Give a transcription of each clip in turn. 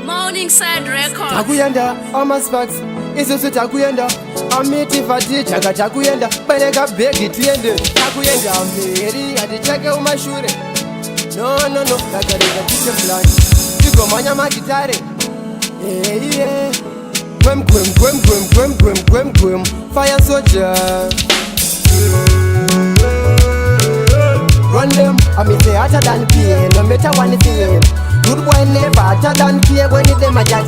Morningside record. Takuyenda amasfax isusu takuyenda AMITIFATIJA takuyenda bereka begi tiende takuyenda mberi aticheke umashure no takareka tise fulani tigomanya magitare gwem fire Soja. Run them, I mean they hotter than pain, no matter one thing. Good boy never hotter than fear when it's them a jack.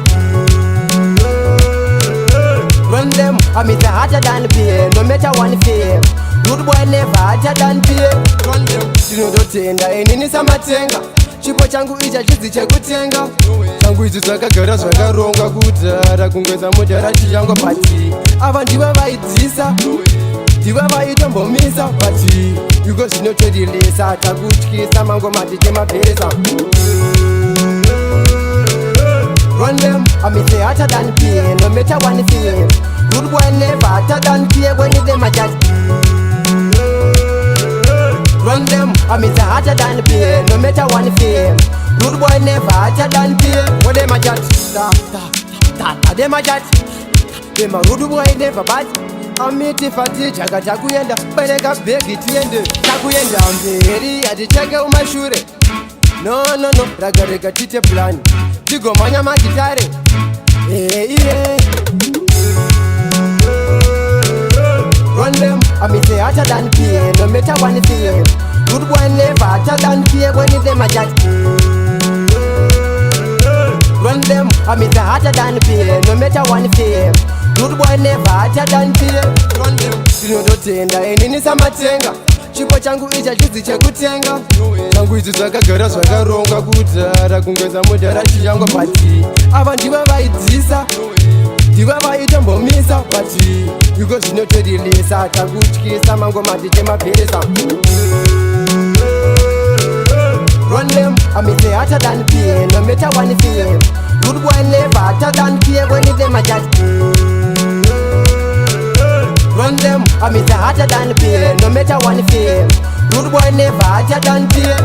Run them, I mean they hotter than pain, no matter one thing. Good boy never hotter than fear. Run them, tinodotenda enini samatenga. Chipo changu icha chizi chekutenga. Changu ichi zvakagara zvakaronga kudhara kungweza mudhara chichangu pati. Ava ndiva vaidzisa ndiva vaitombomisa pati. Yuko zvinotorilisa takutyisa mangomati temapesa. Run them, I mean they hotter than pain, no matter one thing. Good boy never hotter than fear when it's them a jack. Run them, I mean they hotter than pain, no matter one thing. Good boy never hotter than fear when them a jack. Them a jack. Them a rude boy never bad. AMITIFATIJA takuyenda bereka begi tiende takuyenda mberi aticheke umashure no rakareka tite plan tigomanya magitare Run them, I mean they hotter than pain, no matter one thing. Good boy never hotter than fear when it's them a jack. Run them, I mean they hotter than pain, no matter one thing. Good boy never hotter than fear. Run them, tinodotenda enini samatenga. Chipo changu icha chizi chekutenga. Changu ichi zvakagara zvakaronga kudhara kungweza mudhara chichangu pati. Ava ndiva vaidzisa ndiva vaitombomisa pati. Yuko zvinotorilisa takutyisa mangomati temapesa. Run them, I mean they hotter than pain, no matter one thing. Good boy never hotter than fear when it's them a jack. Run them, I mean they hotter than pain, no matter one thing. Good boy never hotter than fear.